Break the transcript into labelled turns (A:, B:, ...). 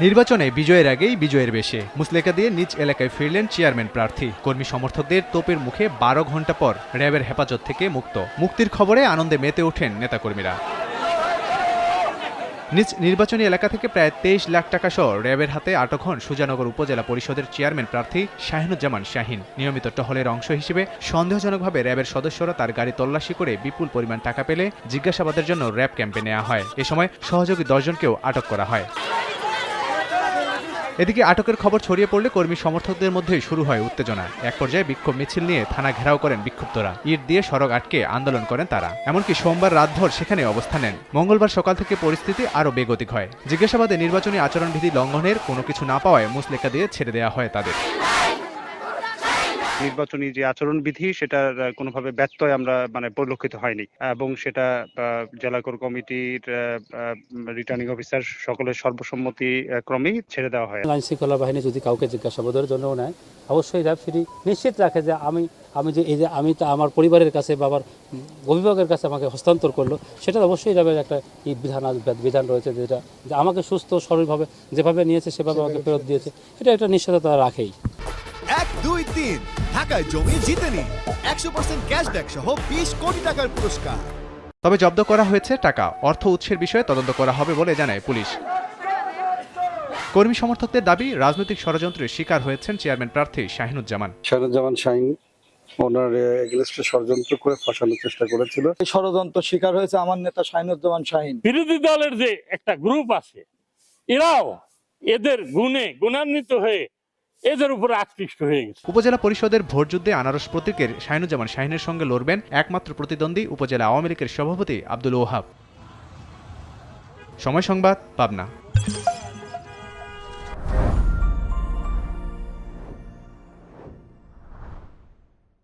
A: নির্বাচনে বিজয়ের আগেই বিজয়ের বেশে মুচলেকা দিয়ে নিজ এলাকায় ফিরলেন চেয়ারম্যান প্রার্থী। কর্মী সমর্থকদের তোপের মুখে ১২ ঘণ্টা পর র্যাবের হেফাজত থেকে মুক্তির খবরে আনন্দে মেতে ওঠেন নেতাকর্মীরা। নিজ নির্বাচনী এলাকা থেকে প্রায় ২৩ লাখ টাকা সহ র্যাবের হাতে আটক হন সুজানগর উপজেলা পরিষদের চেয়ারম্যান প্রার্থী শাহিনুজ্জামান শাহিন। নিয়মিত টহলের অংশ হিসেবে সন্দেহজনকভাবে র্যাবের সদস্যরা তার গাড়ি তল্লাশি করে বিপুল পরিমাণ টাকা পেলে জিজ্ঞাসাবাদের জন্য র্যাব ক্যাম্পে নেওয়া হয়। এ সময় সহযোগী ১০ জনকেও আটক করা হয়। এদিকে আটকের খবর ছড়িয়ে পড়লে কর্মী সমর্থকদের মধ্যেই শুরু হয় উত্তেজনা। এক পর্যায়ে বিক্ষোভ মিছিল নিয়ে থানা ঘেরাও করেন বিক্ষুব্ধরা। ইট দিয়ে সড়ক আটকে আন্দোলন করেন তারা। এমনকি সোমবার রাতভর সেখানে অবস্থান নেন। মঙ্গলবার সকাল থেকে পরিস্থিতি আরও বেগতিক হয়। জিজ্ঞাসাবাদে নির্বাচনী আচরণবিধি লঙ্ঘনের কোনো কিছু না পাওয়ায় মুচলেকা দিয়ে ছেড়ে দেওয়া হয় তাদের।
B: নির্বাচনী যে আচরণবিধি সেটার কোনোভাবে ব্যত্যয় আমরা পরিলক্ষিত হয়নি এবং সেটা জেলা কোর কমিটির রিটার্নিং অফিসার সকলের সর্বসম্মতি ক্রমেই ছেড়ে দেওয়া হয়।
C: আইন শৃঙ্খলা বাহিনী যদি কাউকে জিজ্ঞাসাবাদের জন্য নেয়, অবশ্যই র্যাব ফ্রি নিশ্চিত রাখে যে আমি তো আমার পরিবারের কাছে বা আমার অভিভাবকের কাছে আমাকে হস্তান্তর করলো, সেটা অবশ্যই র্যাবের একটা বিধান রয়েছে, যেটা যে আমাকে সুস্থ সরলভাবে যেভাবে নিয়েছে সেভাবে আমাকে ফেরত দিয়েছে, এটা একটা নিশ্চয়তা রাখেই।
D: 1, 2, 3 ঢাকায় জমি জিতে নিন 100% ক্যাশব্যাক সহ 20 কোটি টাকার পুরস্কার।
A: তবে জব্দ করা হয়েছে টাকা। অর্থ উৎসের বিষয়ে তদন্ত করা হবে বলে জানায় পুলিশ। কর্মী সমর্থকদের দাবি, রাজনৈতিক ষড়যন্ত্রের শিকার হয়েছেন চেয়ারম্যান প্রার্থী শাহিনুজ্জামান
E: শাহিন। ওনার এগেইনস্টে ষড়যন্ত্র করে ফাঁসানোর চেষ্টা করেছিল।
F: ষড়যন্ত্র শিকার হয়েছে আমার নেতা শাহিনুজ্জামান শাহিন।
G: বিরোধী দলের যে একটা গ্রুপ আছে, এরাও এদের গুণান্বিত হয়ে এদের উপরে আকৃষ্ট হয়ে গেছে।
A: উপজেলা পরিষদের ভোটযুদ্ধে আনারস প্রতীকের শাহিনুজ্জামান শাহিনের সঙ্গে লড়বেন একমাত্র প্রতিদ্বন্দ্বী উপজেলা আওয়ামী লীগের সভাপতি আব্দুল ওহাব। সময় সংবাদ, পাবনা।